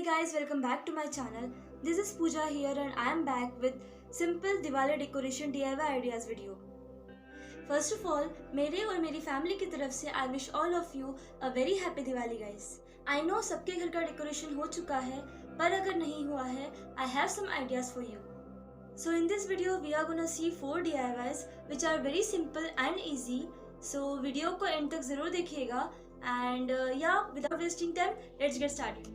guys, welcome back to my channel. This is Pooja here and I am back with simple Diwali decoration DIY ideas video. First of all, मेरे और मेरी family की तरफ से I wish all of you a very happy Diwali guys. I know सबके घर का decoration हो चुका है, पर अगर नहीं हुआ है, I have some ideas for you. So in this video we are gonna see 4 DIYs which are very simple and easy. So video को एंड तक ज़रूर देखिएगा and without wasting time, let's get started.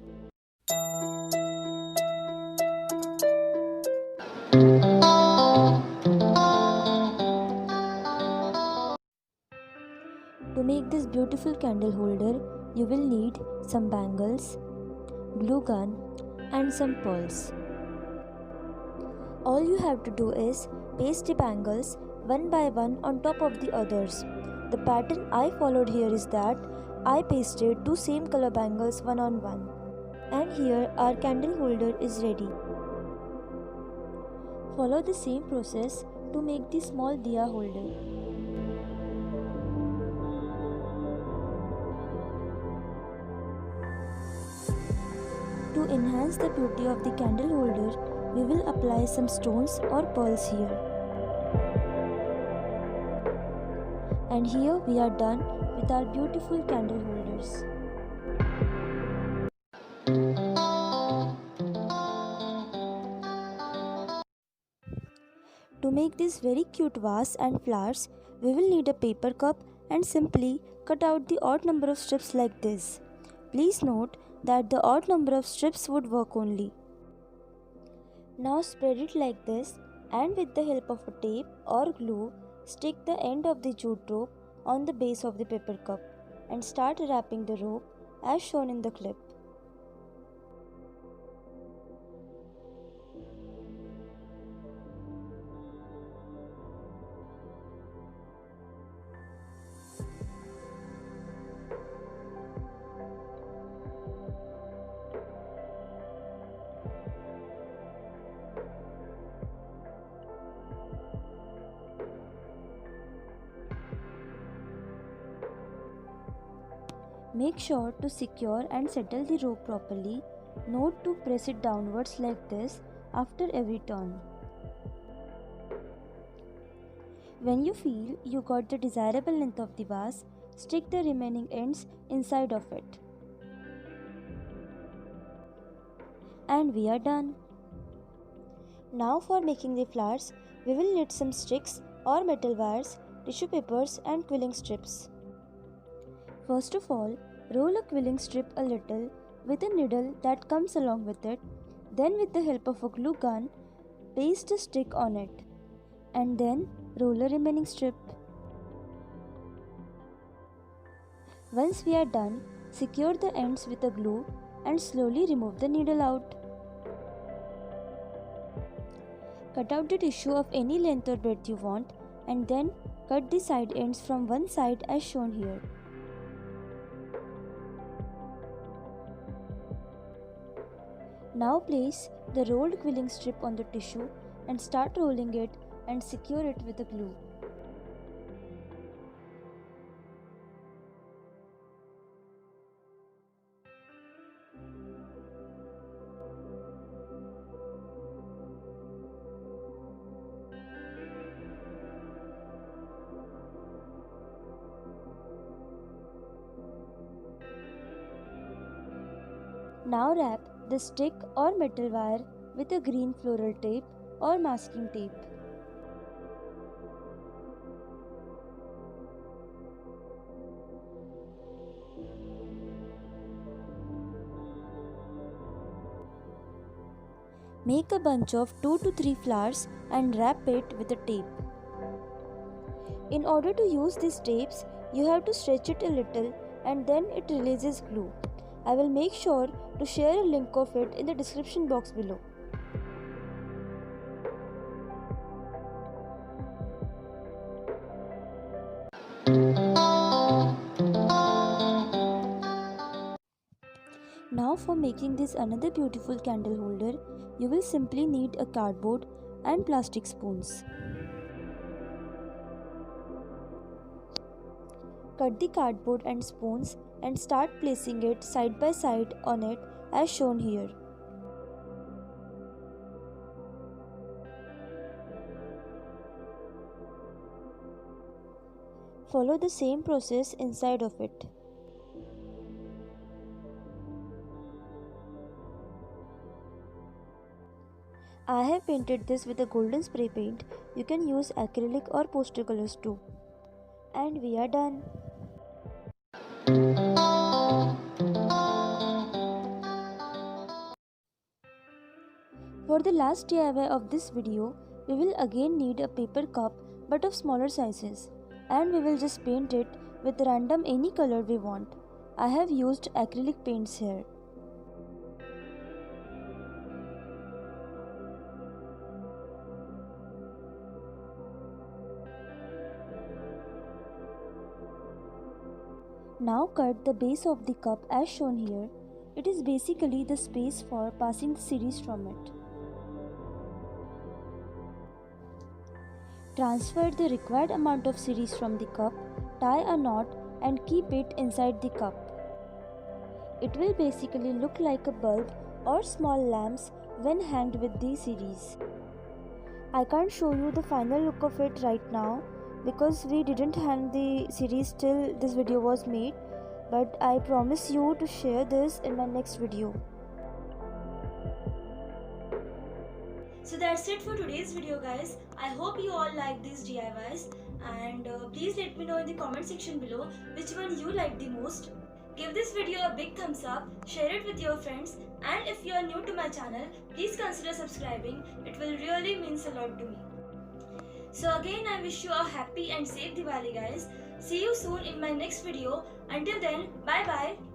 To make this beautiful candle holder, you will need some bangles, glue gun and some pearls. All you have to do is paste the bangles one by one on top of the others. The pattern I followed here is that I pasted two same color bangles one on one. And here our candle holder is ready. Follow the same process to make the small diya holder. To enhance the beauty of the candle holder, we will apply some stones or pearls here. And here we are done with our beautiful candle holders. To make this very cute vase and flowers, we will need a paper cup and simply cut out the odd number of strips like this. Please note that the odd number of strips would work only. Now spread it like this and with the help of a tape or glue, stick the end of the jute rope on the base of the paper cup and start wrapping the rope as shown in the clip. Make sure to secure and settle the rope properly. Note to press it downwards like this after every turn. When you feel you got the desirable length of the vase, stick the remaining ends inside of it. And we are done. Now for making the flowers, we will need some sticks or metal wires, tissue papers and quilling strips. First of all, roll a quilling strip a little with a needle that comes along with it. Then with the help of a glue gun, paste a stick on it. And then roll a remaining strip. Once we are done, secure the ends with a glue and slowly remove the needle out. Cut out the tissue of any length or breadth you want and then cut the side ends from one side as shown here. Now place the rolled quilling strip on the tissue and start rolling it and secure it with a glue. Now wrap the stick or metal wire with a green floral tape or masking tape. Make a bunch of 2 to 3 flowers and wrap it with a tape. In order to use these tapes, you have to stretch it a little and then it releases glue. I will make sure to share a link of it in the description box below. Now for making this another beautiful candle holder, you will simply need a cardboard and plastic spoons. Cut the cardboard and spoons and start placing it side by side on it as shown here. Follow the same process inside of it. I have painted this with a golden spray paint. You can use acrylic or poster colors too. And we are done. For the last DIY of this video, we will again need a paper cup but of smaller sizes, and we will just paint it with random any color we want. I have used acrylic paints here. Now cut the base of the cup as shown here. It is basically the space for passing the series from it. Transfer the required amount of series from the cup, tie a knot and keep it inside the cup. It will basically look like a bulb or small lamps when hanged with the series. I can't show you the final look of it right now because we didn't hang the series till this video was made, but I promise you to share this in my next video. So that's it for today's video, guys. I hope you all like these DIYs, and please let me know in the comment section below which one you like the most. Give this video a big thumbs up, share it with your friends, and if you are new to my channel, please consider subscribing. It will really means a lot to me. So again, I wish you a happy and safe Diwali, guys. See you soon in my next video. Until then, bye bye.